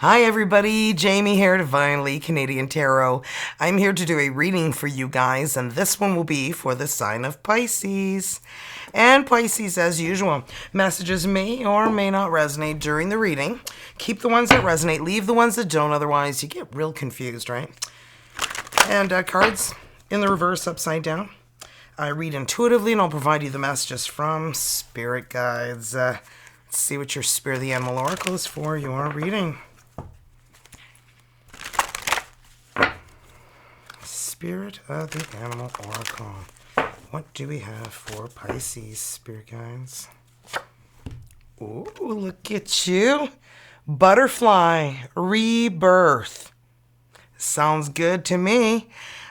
Hi everybody, Jamie here, Divinely Canadian Tarot. I'm here to do a reading for you guys, and this one will be for the sign of Pisces. And Pisces, as usual, messages may or may not resonate during the reading. Keep the ones that resonate, leave the ones that don't, otherwise you get real confused, right? And cards in the reverse, upside down. I read intuitively and I'll provide you the messages from spirit guides. Let's see what your Spirit of the Animal Oracle is for your reading. Spirit of the Animal Oracle. What do we have for Pisces, spirit guides? Ooh, look at you. Butterfly, rebirth. Sounds good to me.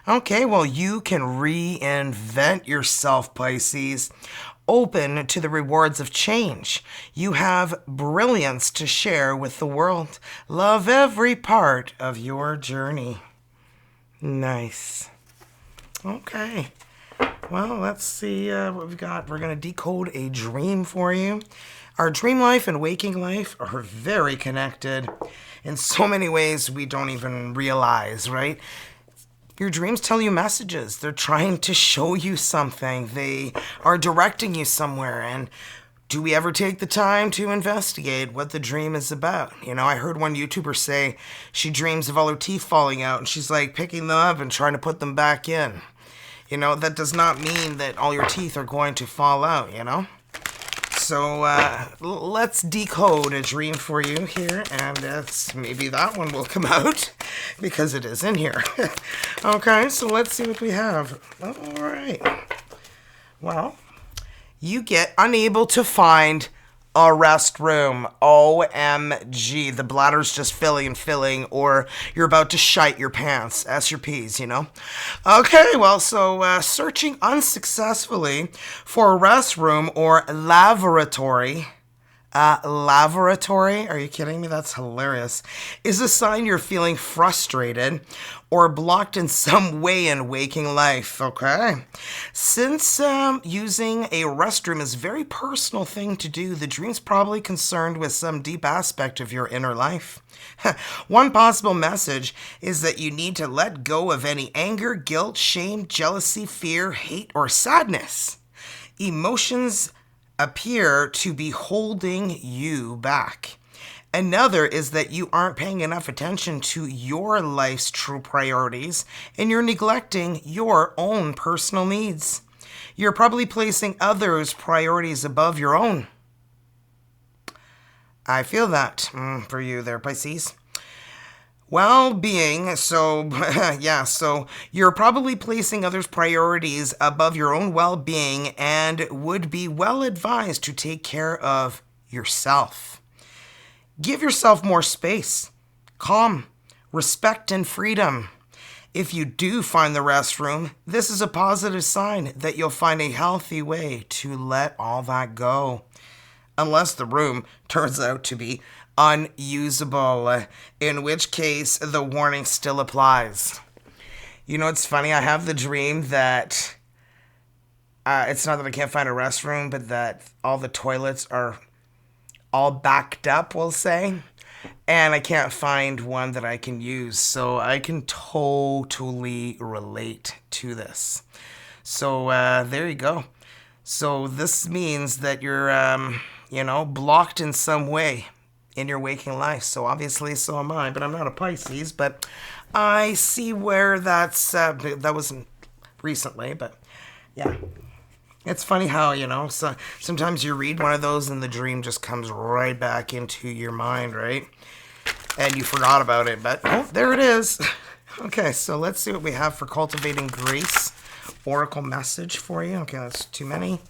Okay, well, you can reinvent yourself, Pisces. Open to the rewards of change. You have brilliance to share with the world. Love every part of your journey. Nice. Okay. Well, let's see what we've got. We're going to decode a dream for you. Our dream life and waking life are very connected in so many ways we don't even realize, right? Your dreams tell you messages. They're trying to show you something. They are directing you somewhere. And do we ever take the time to investigate what the dream is about? You know, I heard one YouTuber say she dreams of all her teeth falling out and she's like picking them up and trying to put them back in. You know, that does not mean that all your teeth are going to fall out, you know? So let's decode a dream for you here, and maybe that one will come out because it is in here. Okay, so let's see what we have. All right. Well, you get unable to find a restroom. OMG. The bladder's just filling, or you're about to shite your pants. S your P's, you know? Okay, well, so searching unsuccessfully for a restroom or lavatory. Lavatory? Are you kidding me? That's hilarious. Is a sign you're feeling frustrated or blocked in some way in waking life, okay? Since using a restroom is a very personal thing to do, the dream's probably concerned with some deep aspect of your inner life. One possible message is that you need to let go of any anger, guilt, shame, jealousy, fear, hate, or sadness. Emotions appear to be holding you back. Another is that you aren't paying enough attention to your life's true priorities and you're neglecting your own personal needs. You're probably placing others' priorities above your own. I feel that for you there, Pisces. Well-being, so so you're probably placing others' priorities above your own well-being and would be well advised to take care of yourself. Give yourself more space, calm, respect, and freedom. If you do find the restroom, this is a positive sign that you'll find a healthy way to let all that go. Unless the room turns out to be unusable, in which case the warning still applies. You know, it's funny, I have the dream that it's not that I can't find a restroom, but that all the toilets are all backed up, we'll say, and I can't find one that I can use, so I can totally relate to this. So there you go. So this means that you're blocked in some way in your waking life. So obviously, so am I, but I'm not a Pisces, but I see where that wasn't recently, but yeah. It's funny how, so sometimes you read one of those and the dream just comes right back into your mind, right? And you forgot about it, but oh, there it is. Okay, so let's see what we have for Cultivating Grace Oracle message for you. Okay, that's too many.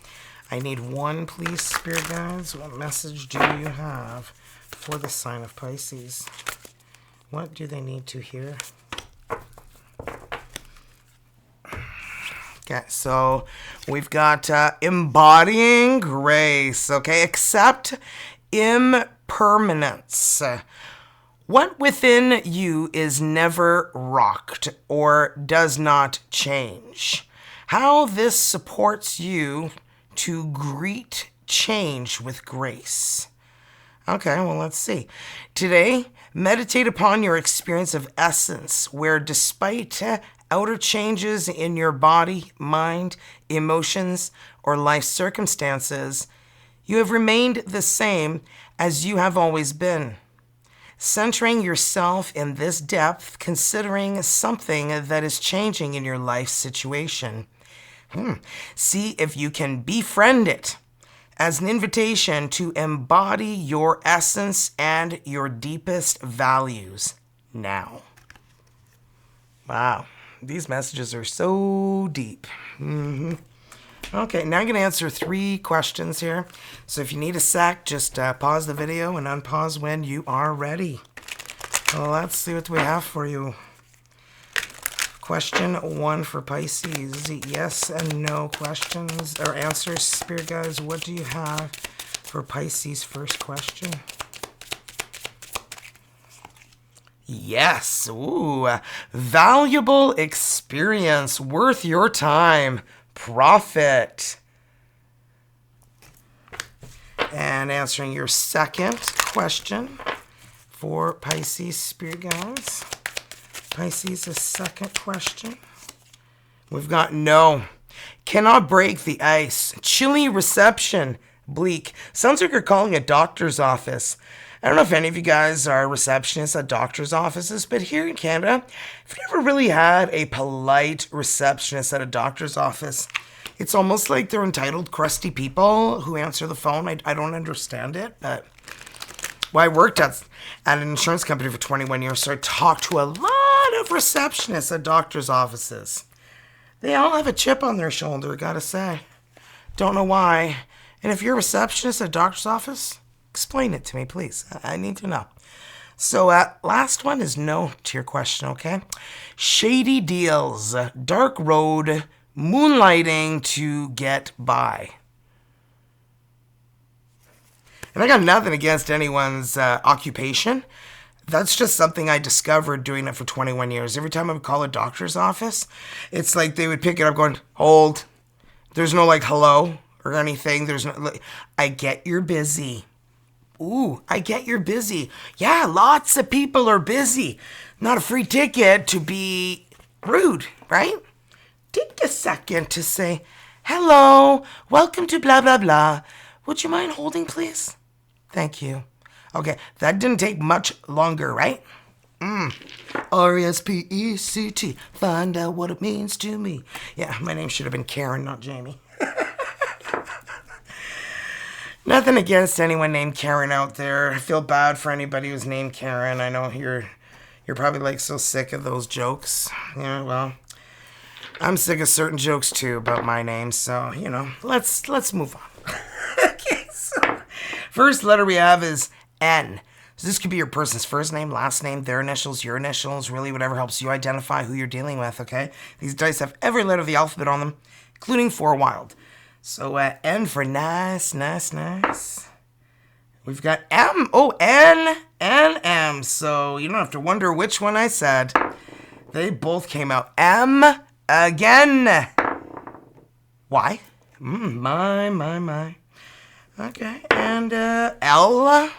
I need one, please, spirit guides. What message do you have for the sign of Pisces? What do they need to hear? Okay, so we've got embodying grace, okay? Accept impermanence. What within you is never rocked or does not change. How this supports you to greet change with grace. Okay, well, let's see. Today, Meditate upon your experience of essence, where despite outer changes in your body, mind, emotions, or life circumstances, you have remained the same as you have always been. Centering yourself in this depth, considering something that is changing in your life situation. See if you can befriend it as an invitation to embody your essence and your deepest values now. Wow, these messages are so deep. Okay, now I'm going to answer 3 questions here. So if you need a sec, just pause the video and unpause when you are ready. Well, let's see what we have for you. Question 1 for Pisces. Yes and no questions or answers. Spirit guides, what do you have for Pisces' first question? Yes. Ooh, valuable experience worth your time. Profit. And answering your second question for Pisces spirit guides. Pisces' second question. We've got no. Cannot break the ice. Chilly reception. Bleak. Sounds like you're calling a doctor's office. I don't know if any of you guys are receptionists at doctor's offices, but here in Canada, if you never really had a polite receptionist at a doctor's office, it's almost like they're entitled crusty people who answer the phone. I don't understand it, but well, I worked at an insurance company for 21 years, so I talked to a lot of receptionists at doctor's offices. They all have a chip on their shoulder, gotta say. Don't know why. And if you're a receptionist at a doctor's office, explain it to me, please. I need to know. So, last one is no to your question, okay? Shady deals, dark road, moonlighting to get by. And I got nothing against anyone's occupation. That's just something I discovered doing it for 21 years. Every time I would call a doctor's office, it's like they would pick it up going, hold. There's no like hello or anything. There's no, like, I get you're busy. Ooh, I get you're busy. Yeah, lots of people are busy. Not a free ticket to be rude, right? Take a second to say, hello, welcome to blah, blah, blah. Would you mind holding, please? Thank you. Okay, that didn't take much longer, right? R-E-S-P-E-C-T. Find out what it means to me. Yeah, my name should have been Karen, not Jamie. Nothing against anyone named Karen out there. I feel bad for anybody who's named Karen. I know you're probably like so sick of those jokes. Yeah, well, I'm sick of certain jokes too about my name. So let's move on. Okay, so first letter we have is N. So this could be your person's first name, last name, their initials, your initials, really whatever helps you identify who you're dealing with. Okay, these dice have every letter of the alphabet on them, including 4 wild. So N for nice, nice, nice. We've got M. Oh, N and M. So you don't have to wonder which one I said. They both came out. M again. Why? My. Okay. And L.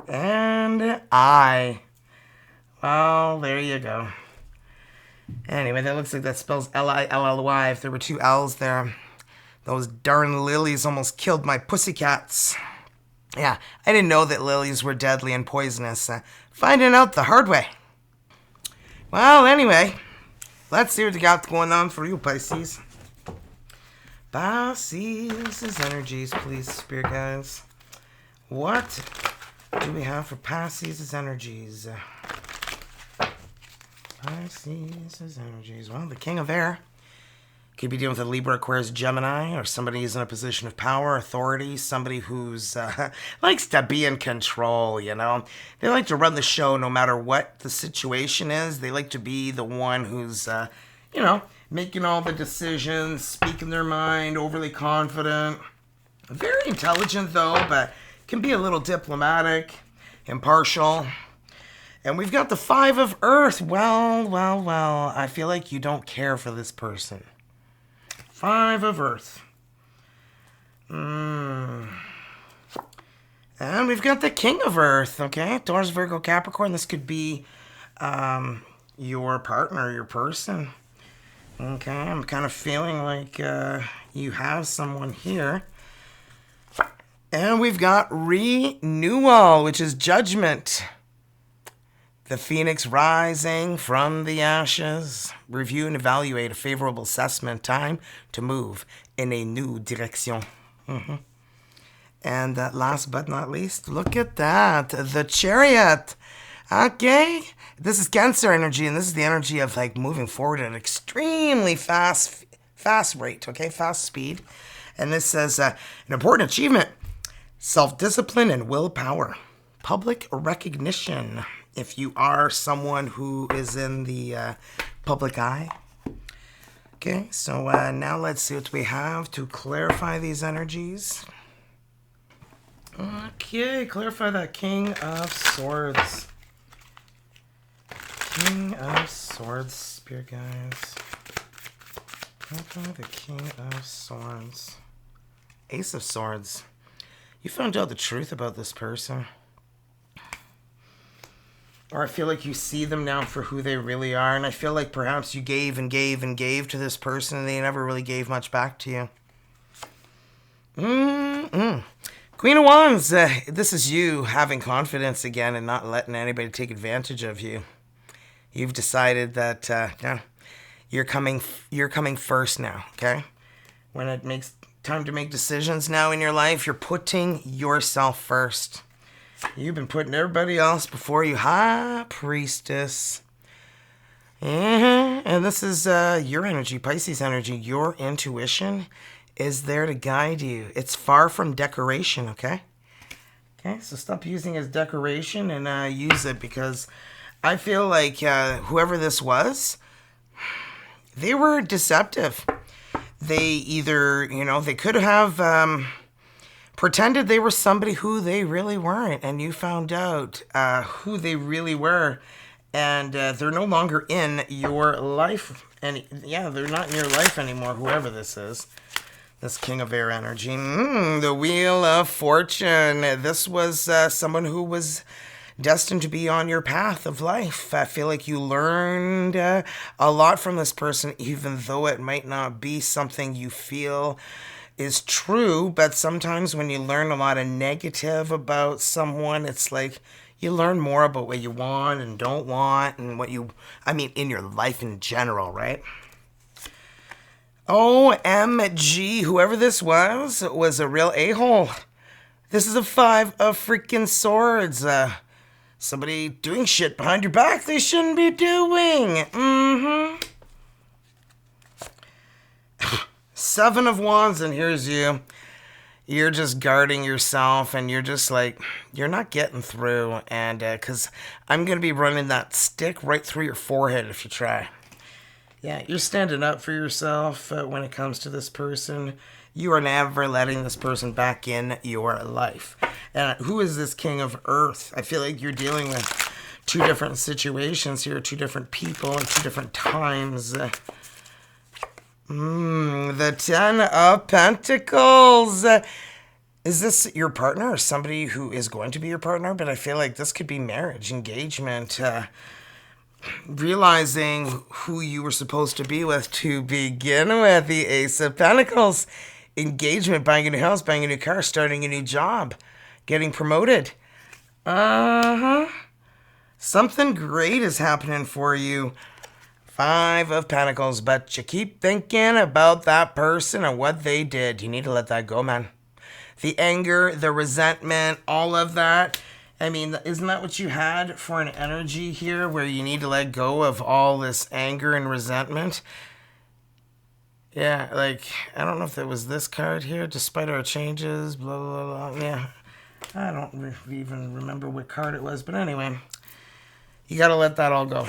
And I. Well, there you go. Anyway, that looks like that spells L-I-L-L-Y. If there were 2 L's there, those darn lilies almost killed my pussycats. Yeah, I didn't know that lilies were deadly and poisonous. Finding out the hard way. Well, anyway, let's see what you got going on for you, Pisces. Pisces' energies, please, spirit guides. What do we have for Pisces' energies? Pisces' energies. Well, the King of Air. Could be dealing with a Libra, Aquarius, Gemini, or somebody who's in a position of power, authority, somebody who's likes to be in control, you know. They like to run the show no matter what the situation is. They like to be the one who's, making all the decisions, speaking their mind, overly confident. Very intelligent, though, but can be a little diplomatic, impartial. And we've got the 5 of Earth. Well, I feel like you don't care for this person. 5 of Earth. And we've got the King of Earth, okay? Taurus, Virgo, Capricorn. This could be your partner, your person. Okay, I'm kind of feeling like you have someone here. And we've got renewal, which is judgment. The phoenix rising from the ashes. Review and evaluate a favorable assessment. Time to move in a new direction. And last but not least, look at that. The Chariot. Okay. This is Cancer energy, and this is the energy of like moving forward at an extremely fast rate, okay? Fast speed. And this says an important achievement. Self-discipline and willpower. Public recognition. If you are someone who is in the public eye. Okay, so now let's see what we have to clarify these energies. Okay, clarify that King of Swords. King of Swords, Spirit guys. Okay, the King of Swords. Ace of Swords. You found out the truth about this person. Or I feel like you see them now for who they really are. And I feel like perhaps you gave and gave and gave to this person and they never really gave much back to you. Queen of Wands. This is you having confidence again and not letting anybody take advantage of you. You've decided that you're coming first now, okay? When it makes time to make decisions now in your life, you're putting yourself first. You've been putting everybody else before you. High Priestess. And this is your energy, Pisces energy. Your intuition is there to guide you. It's far from decoration, okay? Okay, so stop using it as decoration and use it, because I feel like whoever this was, they were deceptive. They either, they could have pretended they were somebody who they really weren't, and you found out who they really were, and they're no longer in your life. And yeah, they're not in your life anymore, whoever this is. This King of Air energy. The Wheel of Fortune. This was someone who was destined to be on your path of life. I feel like you learned a lot from this person, even though it might not be something you feel is true. But sometimes when you learn a lot of negative about someone, it's like you learn more about what you want and don't want, and in your life in general, right? OMG, whoever this was a real a-hole. This is a 5 of freaking swords. Somebody doing shit behind your back they shouldn't be doing. 7 of Wands, and here's you. You're just guarding yourself, and you're just like, you're not getting through. And because I'm going to be running that stick right through your forehead if you try. Yeah, you're standing up for yourself when it comes to this person. You are never letting this person back in your life. And who is this King of Earth? I feel like you're dealing with 2 different situations here, 2 different people at 2 different times. The 10 of Pentacles. Is this your partner or somebody who is going to be your partner? But I feel like this could be marriage, engagement, realizing who you were supposed to be with to begin with. The Ace of Pentacles. Engagement, buying a new house, buying a new car, starting a new job, getting promoted. Something great is happening for you. 5 of Pentacles, but you keep thinking about that person and what they did. You need to let that go, man. The anger, the resentment, all of that. I mean, isn't that what you had for an energy here, where you need to let go of all this anger and resentment? Yeah, like, I don't know if it was this card here, despite our changes, blah, blah, blah. Yeah, I don't even remember what card it was, but anyway, you got to let that all go.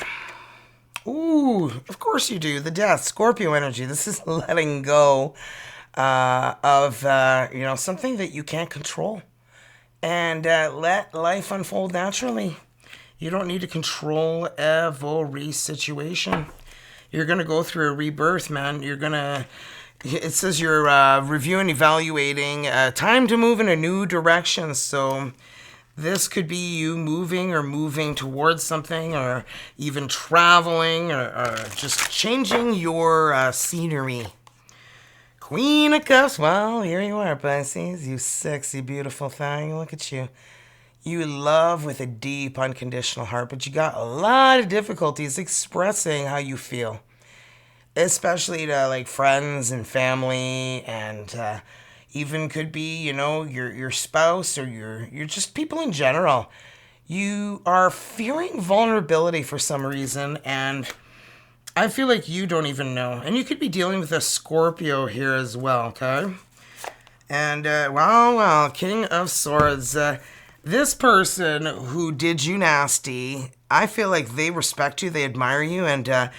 Ooh, of course you do. The Death, Scorpio energy. This is letting go of, something that you can't control. And let life unfold naturally. You don't need to control every situation. You're going to go through a rebirth, man. You're going to It says you're reviewing, evaluating, time to move in a new direction. So this could be you moving or moving towards something, or even traveling, or just changing your scenery. Queen of Cups. Well, here you are, Pisces. You sexy, beautiful thing. Look at you. You love with a deep, unconditional heart, but you got a lot of difficulties expressing how you feel. Especially to like friends and family, and even could be, you know, your spouse, or your just people in general. You are fearing vulnerability for some reason, and I feel like you don't even know. And you could be dealing with a Scorpio here as well, okay? And well, King of Swords. This person who did you nasty, I feel like they respect you, they admire you, and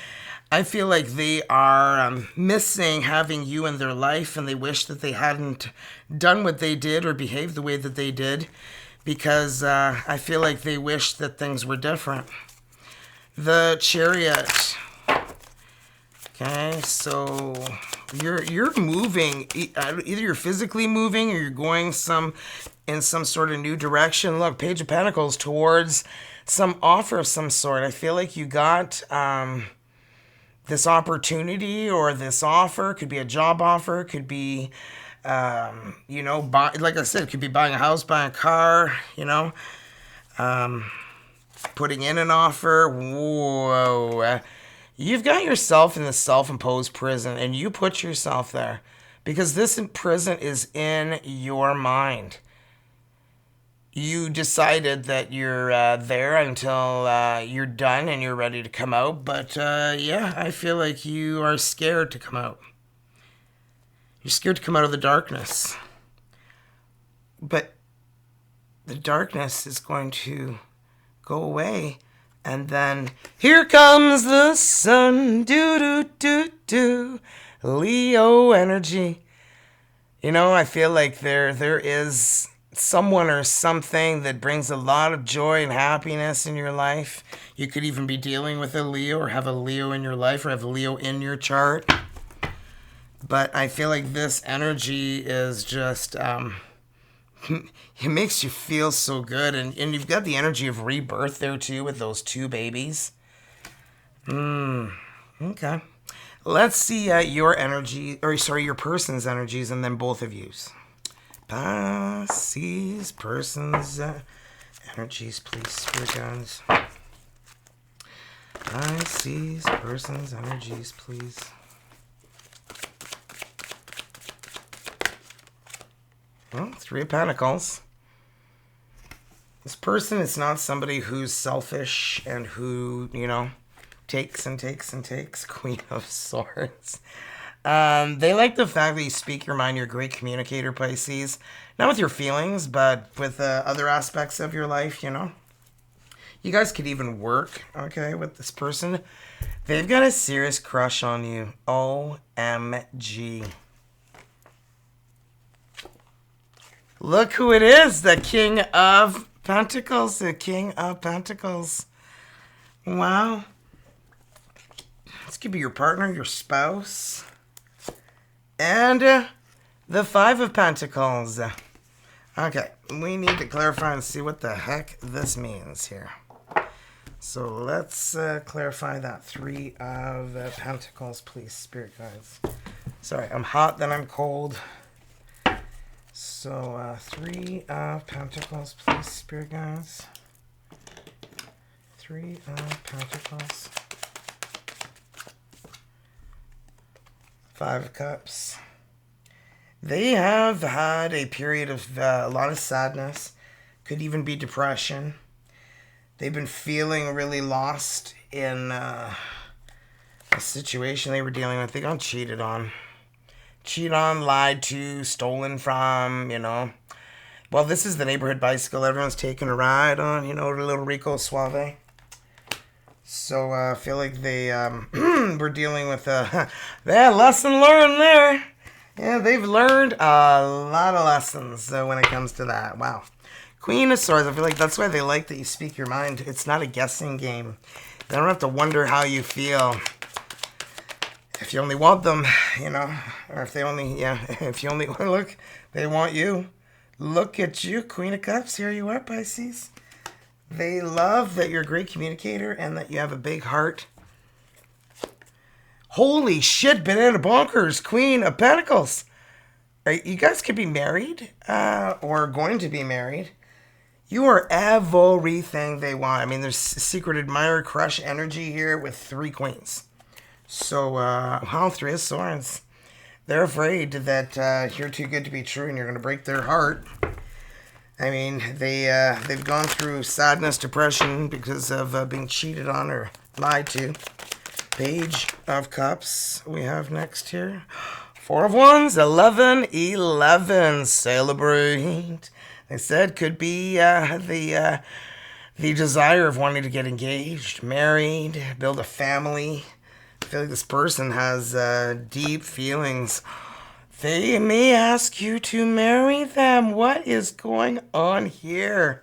I feel like they are missing having you in their life, and they wish that they hadn't done what they did or behaved the way that they did, because I feel like they wish that things were different. The Chariot. Okay, so you're moving. Either you're physically moving, or you're going in some sort of new direction. Look, Page of Pentacles, towards some offer of some sort. I feel like you got this opportunity, or this offer. Could be a job offer, could be you know, like I said, it could be buying a house, buying a car, you know, putting in an offer. Whoa, you've got yourself in this self-imposed prison, and you put yourself there because this prison is in your mind. You decided that you're there until you're done and you're ready to come out. But yeah, I feel like you are scared to come out. You're scared to come out of the darkness. But the darkness is going to go away. And then here comes the sun. Do. Leo energy. You know, I feel like there is someone or something that brings a lot of joy and happiness in your life. You could even be dealing with a Leo, or have a Leo in your life, or have a Leo in your chart. But I feel like this energy is just, it makes you feel so good. And you've got the energy of rebirth there too, with those two babies. Okay. Let's see your energy, or sorry, your person's energies, and then both of you's. Pisces person's energies, please, spirit guides. Pisces person's energies, please. Well, Three of Pentacles. This person is not somebody who's selfish and who, you know, takes and takes and takes. Queen of Swords. They like the fact that you speak your mind. You're a great communicator, Pisces. Not with your feelings, but with other aspects of your life, you know. You guys could even work, okay, with this person. They've got a serious crush on you. OMG. Look who it is. The King of Pentacles. The King of Pentacles. Wow. This could be your partner, your spouse. And the Five of Pentacles. Okay, we need to clarify and see what the heck this means here. So let's clarify that. Three of Pentacles, please, spirit guides. Sorry, I'm hot, then I'm cold. So Three of Pentacles, please, spirit guides. Three of Pentacles. Five of Cups. They have had a period of a lot of sadness. Could even be depression. They've been feeling really lost in a situation they were dealing with. They got cheated on. Cheated on, lied to, stolen from, you know. Well, this is the neighborhood bicycle everyone's taking a ride on, you know, the little Rico Suave. So I feel like they were dealing with that lesson learned there. Yeah, they've learned a lot of lessons when it comes to that. Wow. Queen of Swords. I feel like that's why they like that you speak your mind. It's not a guessing game. They don't have to wonder how you feel. If you only want them, or if they only, if you only look, they want you. Look at you, Queen of Cups. Here you are, Pisces. They love that you're a great communicator and that you have a big heart. Holy shit, banana bonkers, Queen of Pentacles. You guys could be married or going to be married. You are everything they want. I mean, there's secret admirer crush energy here with 3 queens. So, wow, 3 of Swords. They're afraid that you're too good to be true and you're going to break their heart. I mean, they've gone through sadness, depression because of being cheated on or lied to. Page of Cups we have next here. 4 of Wands, 11, 11. Celebrate. They said could be the desire of wanting to get engaged, married, build a family. I feel like this person has deep feelings. They may ask you to marry them. What is going on here?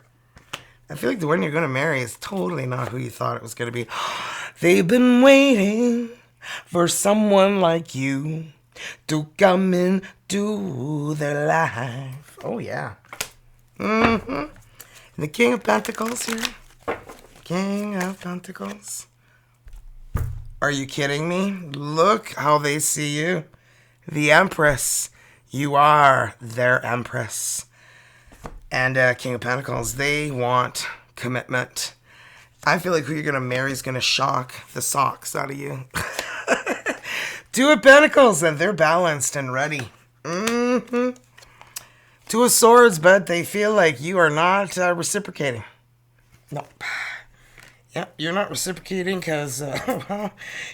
I feel like the one you're going to marry is totally not who you thought it was going to be. They've been waiting for someone like you to come into their life. Oh, yeah. And the King of Pentacles here. King of Pentacles. Are you kidding me? Look how they see you. The Empress. You are their Empress. And King of Pentacles, they want commitment. I feel like who you're going to marry is going to shock the socks out of you. 2 of Pentacles, and they're balanced and ready. 2 of Swords, but they feel like you are not reciprocating. No. Yep, you're not reciprocating because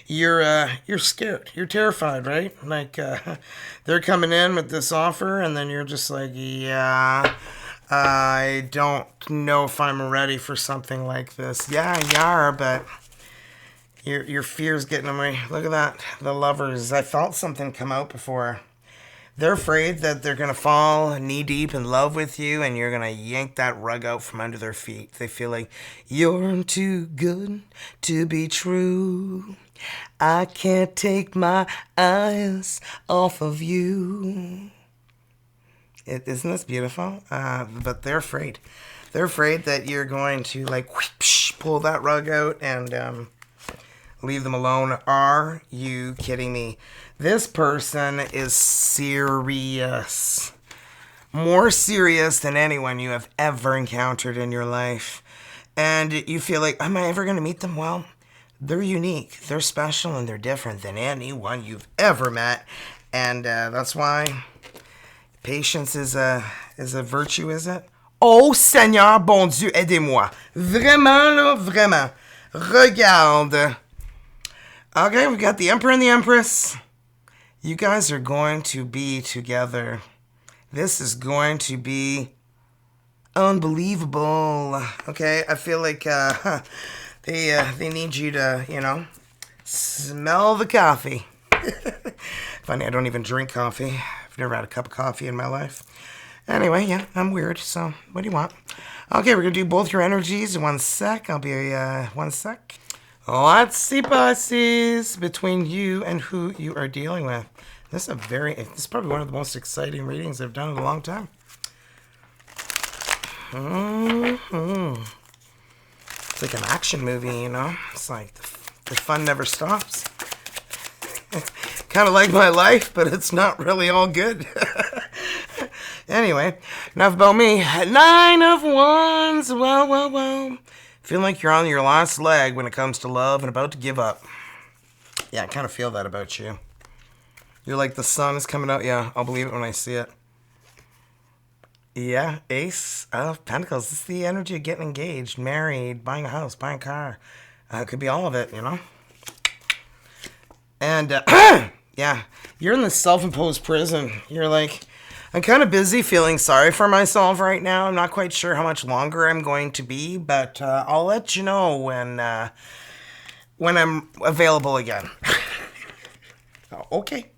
you're scared. You're terrified, right? Like they're coming in with this offer, and then you're just like, yeah, I don't know if I'm ready for something like this. Yeah, you are, but your fear's getting away. Look at that, the Lovers. I felt something come out before. They're afraid that they're going to fall knee-deep in love with you and you're going to yank that rug out from under their feet. They feel like, you're too good to be true. I can't take my eyes off of you. Isn't this beautiful? But they're afraid. They're afraid that you're going to, like, whoosh, pull that rug out and leave them alone. Are you kidding me? This person is serious. More serious than anyone you have ever encountered in your life. And you feel like, am I ever going to meet them? Well, they're unique. They're special and they're different than anyone you've ever met. And that's why patience is a virtue, is it? Oh, Seigneur, bon Dieu, aidez-moi. Vraiment, là, vraiment. Regarde. Okay, we got the Emperor and the Empress. You guys are going to be together. This is going to be unbelievable. Okay, I feel like they need you to, smell the coffee. Funny, I don't even drink coffee. I've never had a cup of coffee in my life. Anyway, yeah, I'm weird, so what do you want? Okay, we're going to do both your energies in 1 sec. I'll be 1 sec. Let's see, Pisces, between you and who you are dealing with. This is probably one of the most exciting readings I've done in a long time. It's like an action movie, It's like the fun never stops. Kind of like my life, but it's not really all good. Anyway, enough about me. 9 of Wands. Well. Feeling like you're on your last leg when it comes to love and about to give up. Yeah, I kind of feel that about you. You're like, the sun is coming out. Yeah, I'll believe it when I see it. Yeah, Ace of Pentacles. This is the energy of getting engaged, married, buying a house, buying a car. It could be all of it, And, yeah, you're in this self-imposed prison. You're like, I'm kind of busy feeling sorry for myself right now. I'm not quite sure how much longer I'm going to be, but I'll let you know when I'm available again. Okay.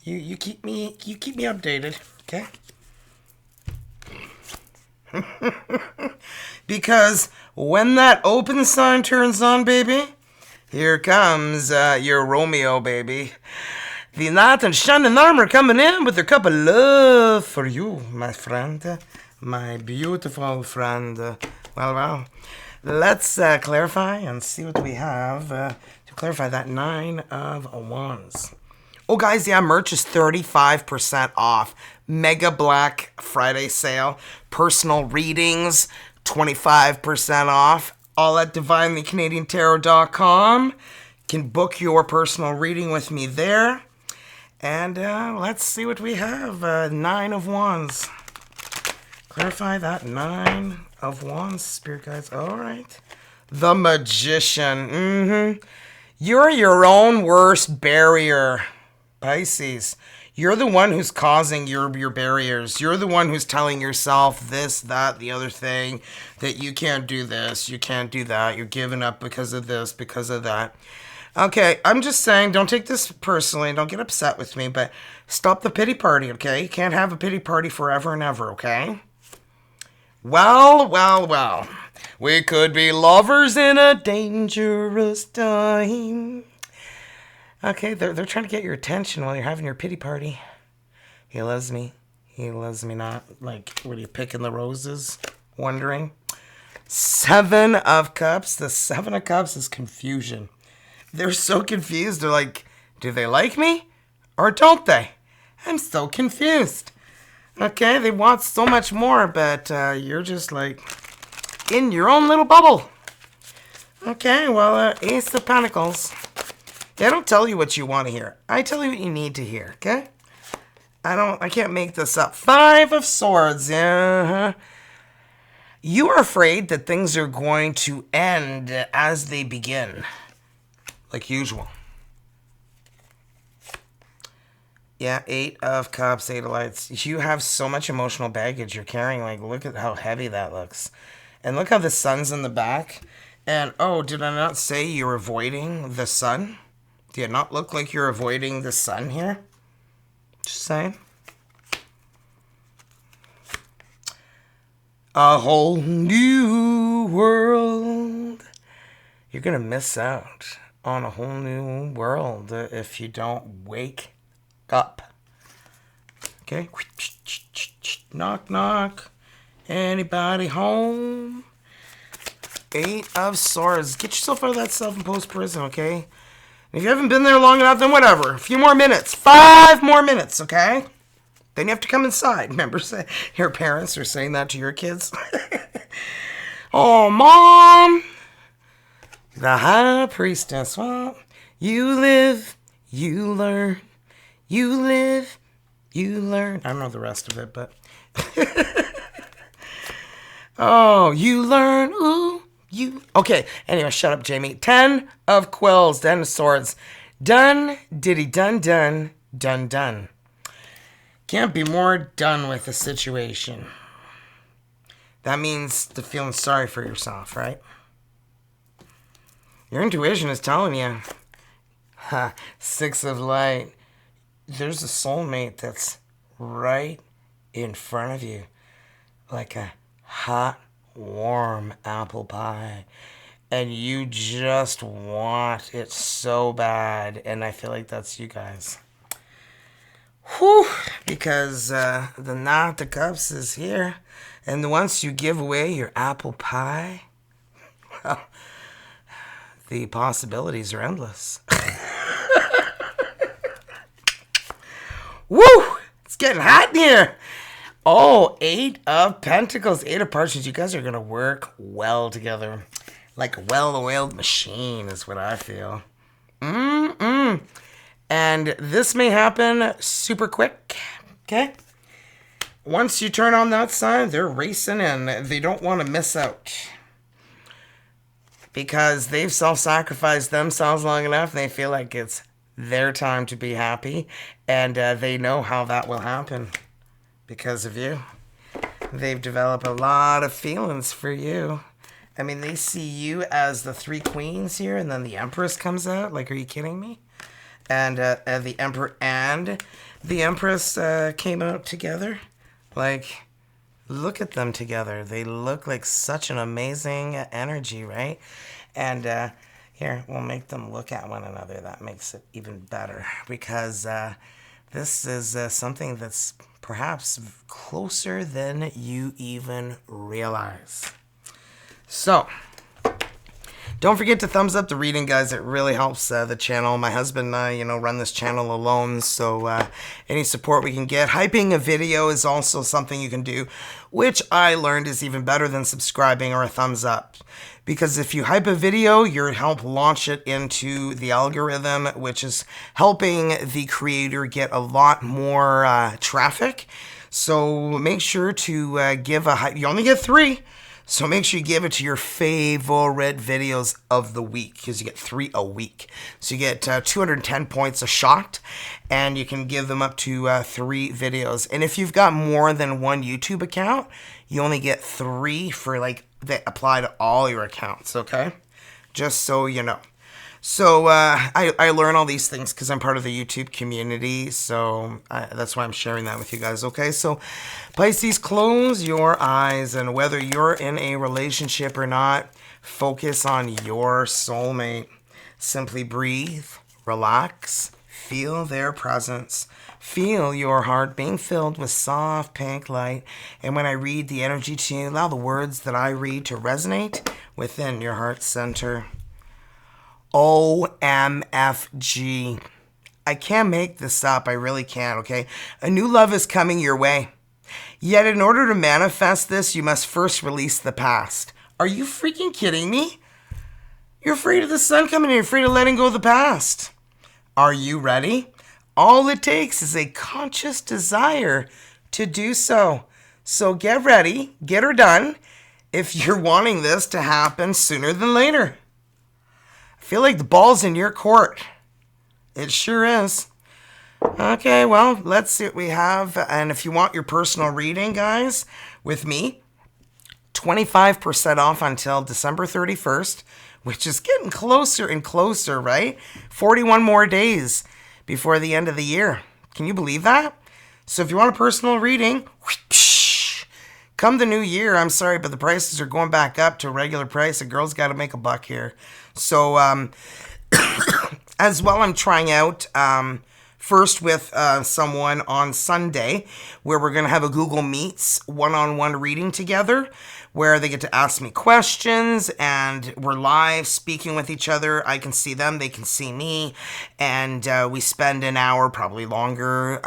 You keep me updated, okay? Because when that open sign turns on, baby, Here comes your Romeo, baby. The knight in shining armor coming in with a cup of love for you, my friend. My beautiful friend. Well. Let's clarify and see what we have to clarify that 9 of Wands. Oh, guys, yeah, merch is 35% off. Mega Black Friday sale. Personal readings, 25% off. All at divinelycanadiantarot.com. You can book your personal reading with me there. And let's see what we have. 9 of Wands. Clarify that 9 of Wands, Spirit Guides. All right. The Magician. You're your own worst barrier, Pisces. You're the one who's causing your barriers. You're the one who's telling yourself this, that, the other thing, that you can't do this, you can't do that, you're giving up because of this, because of that. Okay, I'm just saying, don't take this personally, don't get upset with me, but stop the pity party, okay? You can't have a pity party forever and ever, okay? Well. We could be lovers in a dangerous time. Okay, they're trying to get your attention while you're having your pity party. He loves me. He loves me not. Like, what are you picking the roses? Wondering. 7 of Cups. The 7 of Cups is confusion. They're so confused. They're like, do they like me? Or don't they? I'm so confused. Okay, they want so much more, but you're just like in your own little bubble. Okay, well, Ace of Pentacles. Yeah, I don't tell you what you want to hear. I tell you what you need to hear, okay? I can't make this up. 5 of Swords, yeah. You are afraid that things are going to end as they begin, like usual. Yeah, 8 of Cups, 8 of Lights. You have so much emotional baggage you're carrying. Like, look at how heavy that looks. And look how the sun's in the back. And, oh, did I not say you're avoiding the sun? Do you not look like you're avoiding the sun here? Just saying. A whole new world. You're going to miss out on a whole new world if you don't wake up. Okay. Knock, knock. Anybody home? 8 of Swords. Get yourself out of that self-imposed prison, okay? If you haven't been there long enough, then whatever. A few more minutes. 5 more minutes, okay? Then you have to come inside. Remember, your parents are saying that to your kids? Oh, Mom! The High Priestess. Well, you live, you learn. You live, you learn. I don't know the rest of it, but... Oh, you learn, ooh, you... Okay, anyway, shut up, Jamie. 10 of Quills, 10 of Swords. Done, diddy, done, done, done, done. Can't be more done with the situation. That means to feeling sorry for yourself, right? Your intuition is telling you. 6 of Light. There's a soulmate that's right in front of you. Like a hot, warm apple pie. And you just want it so bad. And I feel like that's you guys. Whew. Because the Knight of Cups is here. And once you give away your apple pie, well, the possibilities are endless. Woo! It's getting hot in here. Oh, 8 of Pentacles, 8 of Parchments. You guys are going to work well together. Like a well-oiled machine is what I feel. And this may happen super quick. Okay? Once you turn on that sign, they're racing in. They don't want to miss out. Because they've self-sacrificed themselves long enough, they feel like it's their time to be happy, and they know how that will happen because of you. They've developed a lot of feelings for you. I mean, they see you as the 3 queens here, and then the Empress comes out. Like, are you kidding me? And the Emperor and the Empress came out together. Like, look at them together. They look like such an amazing energy, right? And Here, we'll make them look at one another. That makes it even better because this is something that's perhaps closer than you even realize. So, don't forget to thumbs up the reading, guys. It really helps the channel. My husband and I, run this channel alone, so any support we can get. Hyping a video is also something you can do, which I learned is even better than subscribing or a thumbs up. Because if you hype a video, you're help launch it into the algorithm, which is helping the creator get a lot more traffic. So make sure to give a hype. You only get 3. So make sure you give it to your favorite videos of the week, because you get 3 a week. So you get 210 points a shot, and you can give them up to 3 videos. And if you've got more than one YouTube account, you only get 3 for that apply to all your accounts, okay? Just so you know. So I learn all these things because I'm part of the YouTube community, so that's why I'm sharing that with you guys, okay? So Pisces, close your eyes, and whether you're in a relationship or not, focus on your soulmate. Simply breathe, relax, feel their presence. Feel your heart being filled with soft pink light, and when I read the energy to you, allow the words that I read to resonate within your heart center. OMFG. I can't make this up. I really can't, okay? A new love is coming your way. Yet in order to manifest this, you must first release the past. Are you freaking kidding me? You're afraid of the sun coming in. You're afraid of letting go of the past. Are you ready? All it takes is a conscious desire to do so. So get ready. Get her done if you're wanting this to happen sooner than later. I feel like the ball's in your court. It sure is. Okay, well, let's see what we have. And if you want your personal reading, guys, with me, 25% off until December 31st, which is getting closer and closer, right? 41 more days before the end of the year. Can you believe that? So if you want a personal reading, come the new year, I'm sorry, but the prices are going back up to a regular price. A girl's got to make a buck here. So, as well, I'm trying out first with someone on Sunday, where we're going to have a Google Meets one-on-one reading together, where they get to ask me questions, and we're live speaking with each other. I can see them, they can see me, and we spend an hour, probably longer,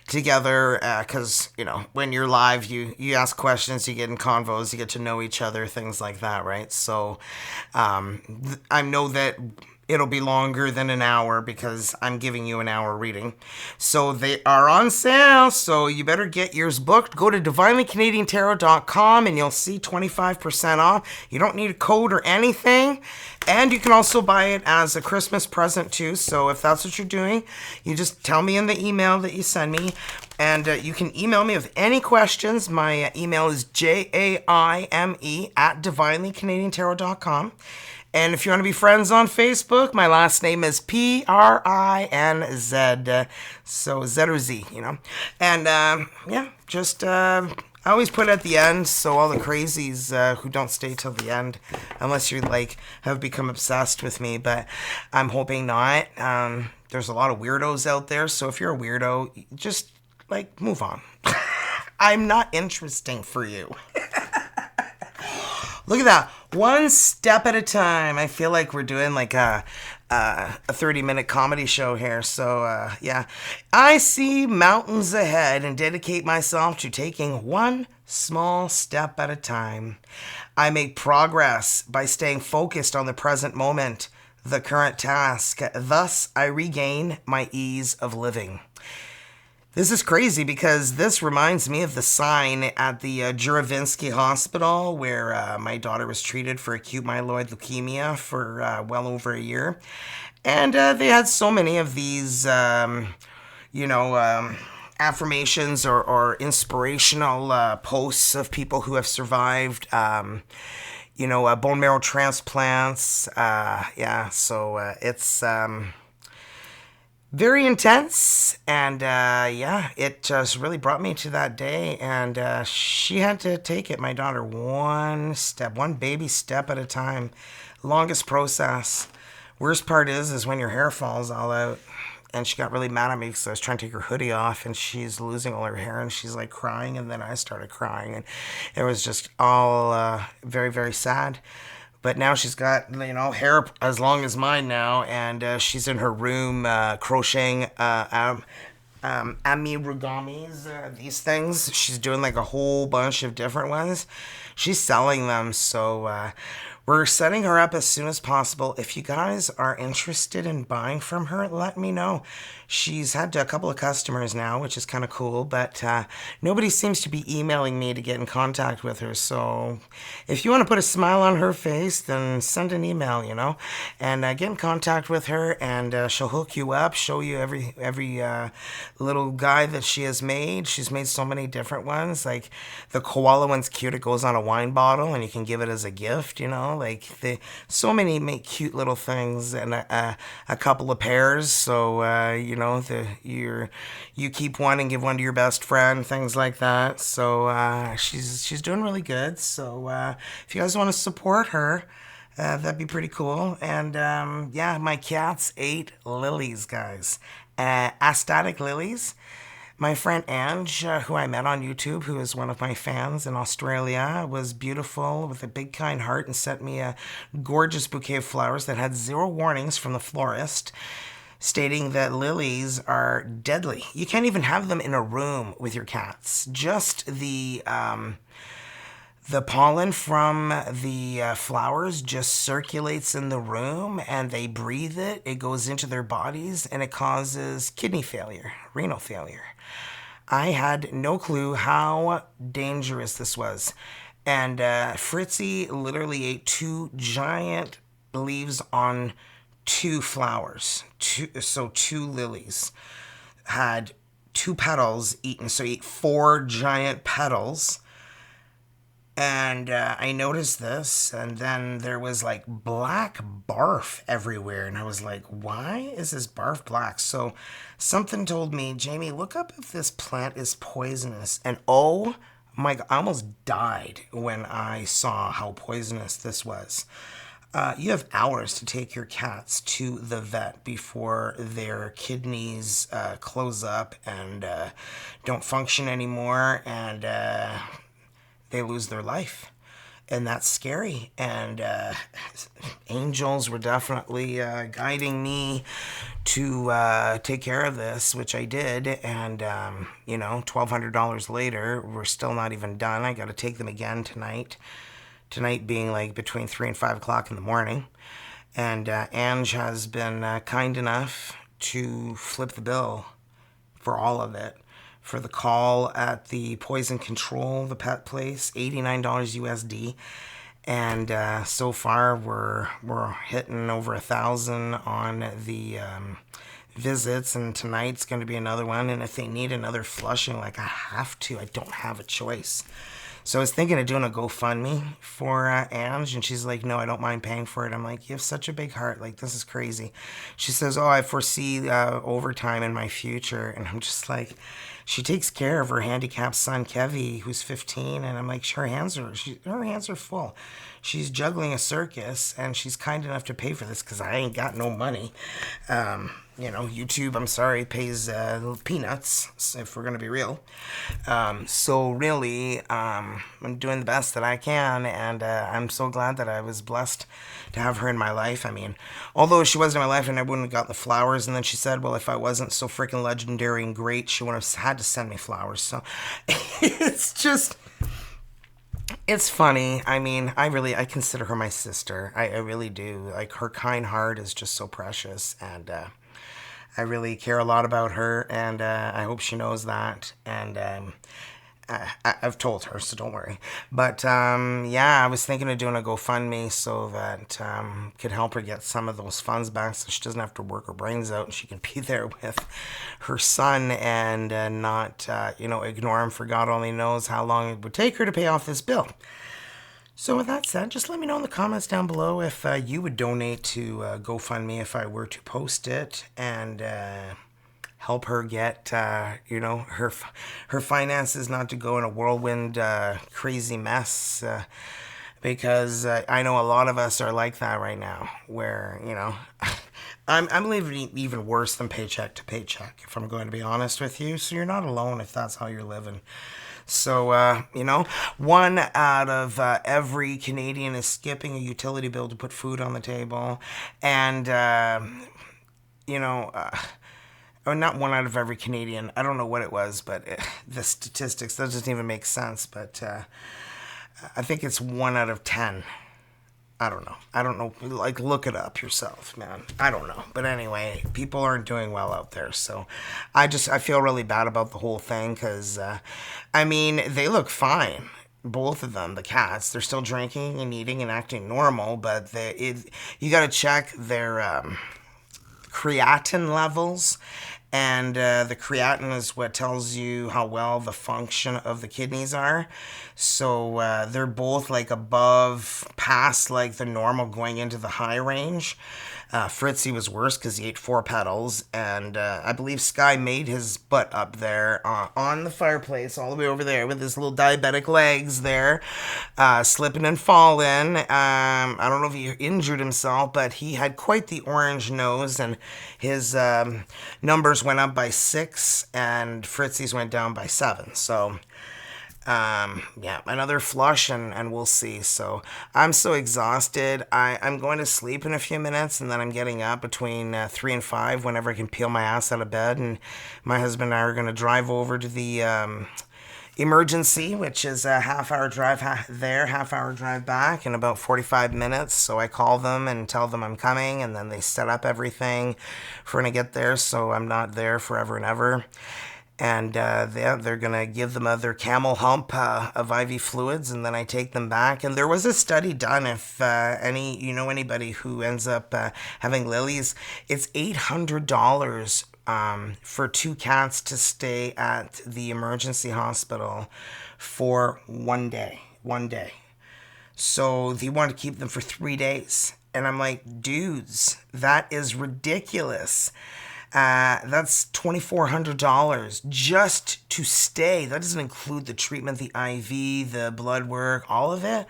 together, because, when you're live, you ask questions, you get in convos, you get to know each other, things like that, right? So, I know that it'll be longer than an hour because I'm giving you an hour reading. So they are on sale, so you better get yours booked. Go to divinelycanadiantarot.com and you'll see 25% off. You don't need a code or anything. And you can also buy it as a Christmas present too. So if that's what you're doing, you just tell me in the email that you send me. And you can email me with any questions. My email is jaime@divinelycanadiantarot.com. And if you want to be friends on Facebook, my last name is Prinz. So Z or Z, And I always put it at the end, so all the crazies who don't stay till the end, unless you have become obsessed with me, but I'm hoping not. There's a lot of weirdos out there, so if you're a weirdo, just move on. I'm not interesting for you. Look at that. One step at a time. I feel like we're doing a 30-minute comedy show here. So, yeah. I see mountains ahead and dedicate myself to taking one small step at a time. I make progress by staying focused on the present moment, the current task. Thus, I regain my ease of living. This is crazy because this reminds me of the sign at the Juravinsky Hospital where my daughter was treated for acute myeloid leukemia for well over a year. And they had so many of these, affirmations or inspirational posts of people who have survived, bone marrow transplants. So it's... very intense, and yeah, it just really brought me to that day, and she had to take it, my daughter, one baby step at a time. Longest process. Worst part is when your hair falls all out. And she got really mad at me because I was trying to take her hoodie off, and she's losing all her hair, and she's like crying, and then I started crying, and it was just all very, very sad. But now she's got, hair as long as mine now, and she's in her room crocheting amigurumis, these things. She's doing like a whole bunch of different ones. She's selling them, so we're setting her up as soon as possible. If you guys are interested in buying from her, let me know. She's had a couple of customers now, which is kind of cool, but nobody seems to be emailing me to get in contact with her. So if you want to put a smile on her face, then send an email, and get in contact with her, and she'll hook you up, show you every little guide that she has made. She's made so many different ones. Like the koala one's cute. It goes on a wine bottle, and you can give it as a gift, Like so many make cute little things, and a couple of pairs. So you keep one and give one to your best friend, things like that. So she's doing really good. So if you guys want to support her, that'd be pretty cool. And yeah, my cats ate lilies, guys. Astatic lilies. My friend Ange, who I met on YouTube, who is one of my fans in Australia, was beautiful with a big kind heart and sent me a gorgeous bouquet of flowers that had 0 warnings from the florist, stating that lilies are deadly. You can't even have them in a room with your cats. Just the pollen from the flowers just circulates in the room, and they breathe it. It goes into their bodies, and it causes kidney failure, renal failure. I had no clue how dangerous this was. And Fritzy literally ate 2 giant leaves on 2 flowers. 2 lilies had 2 petals eaten. So he ate 4 giant petals. And I noticed this, and then there was like black barf everywhere. And I was like, why is this barf black? So something told me, Jamie, look up if this plant is poisonous. And oh my God, I almost died when I saw how poisonous this was. You have hours to take your cats to the vet before their kidneys close up and don't function anymore, and they lose their life. And that's scary. And angels were definitely guiding me to take care of this, which I did. And, $1,200 later, we're still not even done. I got to take them again tonight. Tonight being like between 3 and 5 o'clock in the morning. And Ange has been kind enough to flip the bill for all of it. For the call at the poison control, the pet place, $89 USD. And so far we're hitting over 1,000 on the visits, and tonight's going to be another one. And if they need another flushing, like I have to, I don't have a choice. So I was thinking of doing a GoFundMe for Ange, and she's like, no, I don't mind paying for it. I'm like, you have such a big heart. Like, this is crazy. She says, oh, I foresee overtime in my future. And I'm just like, she takes care of her handicapped son, Kevy, who's 15. And I'm like, her hands are full. She's juggling a circus, and she's kind enough to pay for this because I ain't got no money. YouTube, I'm sorry, pays peanuts, if we're going to be real. So really, I'm doing the best that I can, and I'm so glad that I was blessed to have her in my life. I mean, although she wasn't in my life, and I wouldn't have got the flowers, and then she said, well, if I wasn't so freaking legendary and great, she wouldn't have had to send me flowers. So it's just... it's funny. I mean, I consider her my sister. I really do. Like, her kind heart is just so precious, and I really care a lot about her, and I hope she knows that. And I've told her, so don't worry. But yeah, I was thinking of doing a GoFundMe so that could help her get some of those funds back, so she doesn't have to work her brains out, and she can be there with her son and not ignore him for God only knows how long it would take her to pay off this bill. So with that said, just let me know in the comments down below if you would donate to GoFundMe if I were to post it, and help her get, her finances not to go in a whirlwind, crazy mess. Because I know a lot of us are like that right now, where, I'm living even worse than paycheck to paycheck, if I'm going to be honest with you. So you're not alone if that's how you're living. So, one out of every Canadian is skipping a utility bill to put food on the table. And, or not one out of every Canadian. I don't know what it was, but the statistics, that doesn't even make sense. But I think it's 1 out of 10. I don't know. Like, look it up yourself, man. I don't know. But anyway, people aren't doing well out there. So I feel really bad about the whole thing because, they look fine. Both of them, the cats, they're still drinking and eating and acting normal, but you got to check their creatinine levels. And the creatinine is what tells you how well the function of the kidneys are. So they're both like above, past like the normal, going into the high range. Fritzy was worse because he ate 4 petals. And I believe Sky made his butt up there on the fireplace all the way over there with his little diabetic legs there, slipping and falling. I don't know if he injured himself, but he had quite the orange nose, and his numbers went up by 6 and Fritzy's went down by 7. So another flush and we'll see. So I'm so exhausted. I'm going to sleep in a few minutes, and then I'm getting up between 3 and 5 whenever I can peel my ass out of bed. And my husband and I are going to drive over to the emergency, which is a half-hour drive there, half-hour drive back in about 45 minutes. So I call them and tell them I'm coming, and then they set up everything for when I get there, so I'm not there forever and ever. And they're going to give them their camel hump of IV fluids, and then I take them back. And there was a study done, if anybody who ends up having lilies, it's $800 for 2 cats to stay at the emergency hospital for 1 day. 1 day. So they want to keep them for 3 days. And I'm like, dudes, that is ridiculous. That's $2,400 just to stay. That doesn't include the treatment, the IV, the blood work, all of it.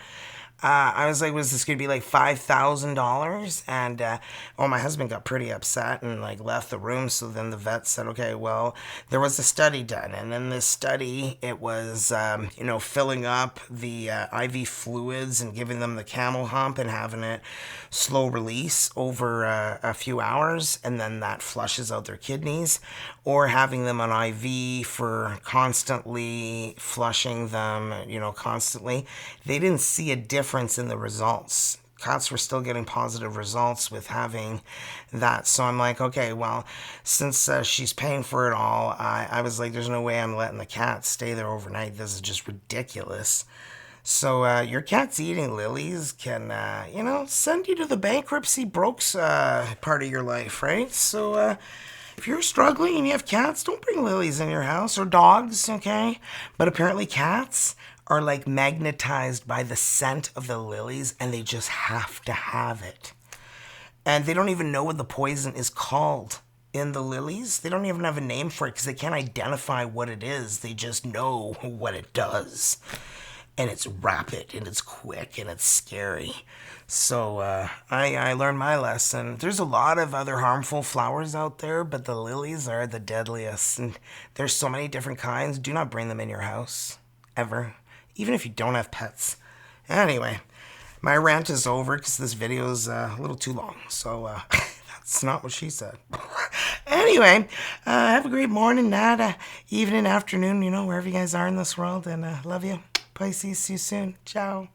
I was like, was this going to be like $5,000? And, my husband got pretty upset and like left the room. So then the vet said, okay, well, there was a study done. And in this study, it was, filling up the IV fluids and giving them the camel hump and having it slow release over a few hours. And then that flushes out their kidneys, or having them on IV for constantly flushing them, constantly. They didn't see a difference in the results. Cats were still getting positive results with having that. So I'm like, okay, well, since she's paying for it all, I was like, there's no way I'm letting the cat stay there overnight. This is just ridiculous. So your cat's eating lilies can, send you to the bankruptcy brokes part of your life, right? So if you're struggling and you have cats, don't bring lilies in your house, or dogs, okay? But apparently cats are like magnetized by the scent of the lilies, and they just have to have it. And they don't even know what the poison is called in the lilies. They don't even have a name for it because they can't identify what it is. They just know what it does. And it's rapid, and it's quick, and it's scary. So I learned my lesson. There's a lot of other harmful flowers out there, but the lilies are the deadliest. And there's so many different kinds. Do not bring them in your house, ever. Even if you don't have pets. Anyway, my rant is over because this video is a little too long. So that's not what she said. Anyway, have a great morning, night, evening, afternoon, wherever you guys are in this world. And love you. Pisces, see you soon. Ciao.